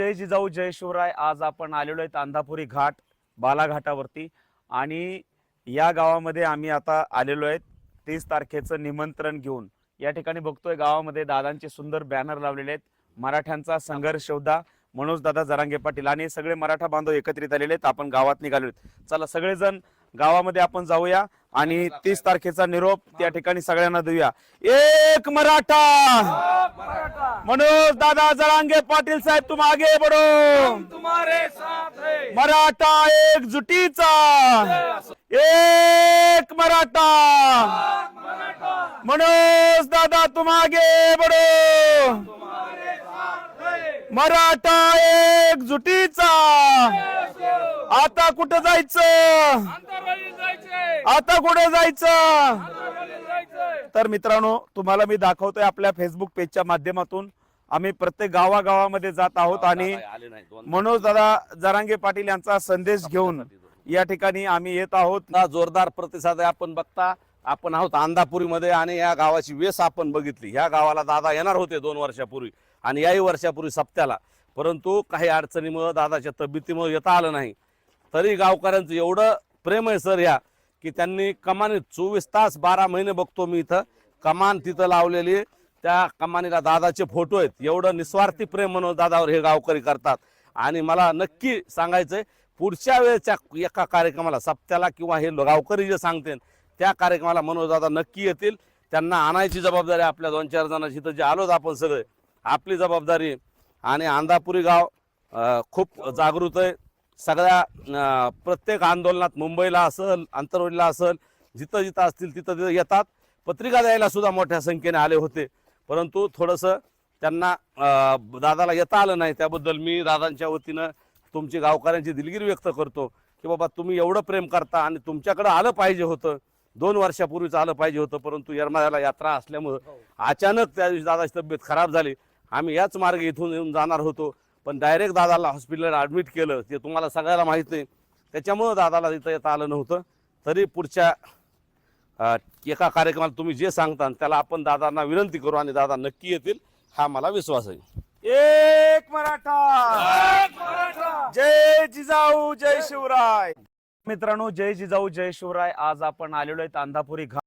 जय जिजाऊ जय शिवराय। आज आपण आलेलो आहे अंधापुरी घाट बालाघाटावरती आणि या गावामध्ये आम्ही आता आलेलो आहे 30 तारखेचं निमंत्रण घेऊन। या ठिकाणी बघतोय गावामध्ये दादांचे सुंदर बॅनर लावलेले आहेत। मराठ्यांचा संघर्ष योद्धा मनोज दादा जरांगे पाटील आणि सगळे मराठा बांधव एकत्रित आलेले आहेत। आपण गावात निघालो आहेत। चला सगळेजण गावामध्ये आपण जाऊया आणि 30 तारखेचा निरोप त्या ठिकाणी सगळ्यांना देऊया। एक मराठा मनोज दादा जरांगे पाटील साहेब तुम आगे बढ़ो, हम तुम्हारे साथ हैं। मराठा एकजुटीचा एक मराठा मनोज दादा तुम आगे बढ़ो, तुम्हारे साथ हैं। मराठा एकजुटीचा। आता कुठं जायचं, अंतरवाली जायचंय, आता कुठं जायचं। अंतरवाली जायचंय। तर मित्रांनो तुम्हाला मी दाखवतोय आपल्या फेसबुक पेजच्या माध्यमातून आम्ही प्रत्येक गावागावामध्ये जात आहोत आणि मनोज दादा जरांगे पाटील यांचा संदेश घेऊन या ठिकाणी आम्ही येत आहोत। जोरदार प्रतिसाद आहे। आपण बघता आपण आहोत अंधापुरीमध्ये आणि या गावाची वेस आपण बघितली। ह्या गावाला दादा येणार होते 2 वर्षापूर्वी आणि याही वर्षापूर्वी सप्त्याला, परंतु काही अडचणीमुळे दादाच्या तब्येतीमुळे येता आलं नाही। तरी गावकऱ्यांचं एवढं प्रेम आहे सर या की त्यांनी कमानीत 24 तास 12 महिने बघतो मी इथं कमान तिथं लावलेली, त्या कमानीला दादाचे फोटो आहेत। एवढं निस्वार्थी प्रेम मनोज दादावर हे गावकरी करतात आणि मला नक्की सांगायचंय पुढच्या वेळेच्या एका कार्यक्रमाला सप्त्याला किंवा हे गावकरी जे सांगतील त्या कार्यक्रमाला मनोज दादा नक्की येतील। त्यांना आणायची जबाबदारी आपल्या 2-4 जणांची, इथं जे आलोत आपण सगळे आपली जबाबदारी। आणि अंधापुरी गाव खूप जागृत आहे। सगळ्या प्रत्येक आंदोलनात मुंबईला असेल आंतरवालीला असेल जिथं जिथं असतील तिथं येतात। पत्रिका द्यायला सुद्धा मोठ्या संख्येने आले होते, परंतु थोडंसं त्यांना दादाला येता आलं नाही। त्याबद्दल मी दादांच्या वतीनं तुमची गावकऱ्यांची दिलगिरी व्यक्त करतो की बाबा तुम्ही एवढं प्रेम करता आणि तुमच्याकडे आलं पाहिजे होतं, 2 वर्षापूर्वीच आलं पाहिजे होतं, परंतु येरमाळ्याला यात्रा असल्यामुळं अचानक त्या दिवशी दादाची तब्येत खराब झाली। आम्ही याच मार्गे इथून येऊन जाणार होतो, पण डायरेक्ट दादाला हॉस्पिटलला ॲडमिट केलं, ते तुम्हाला सगळ्याला माहीत नाही। त्याच्यामुळं दादाला इथं येता आलं नव्हतं। तरी पुढच्या एका कार्यक्रमाला तुम्ही जे सांगता त्याला आपण दादांना विनंती करू आणि दादा नक्की येतील हा मला विश्वास आहे। एक मराठा, जय जिजाऊ जय शिवराय। मित्रांनो जय जिजाऊ जय शिवराय। आज आपण आलेलो आहे अंधापुरी घाट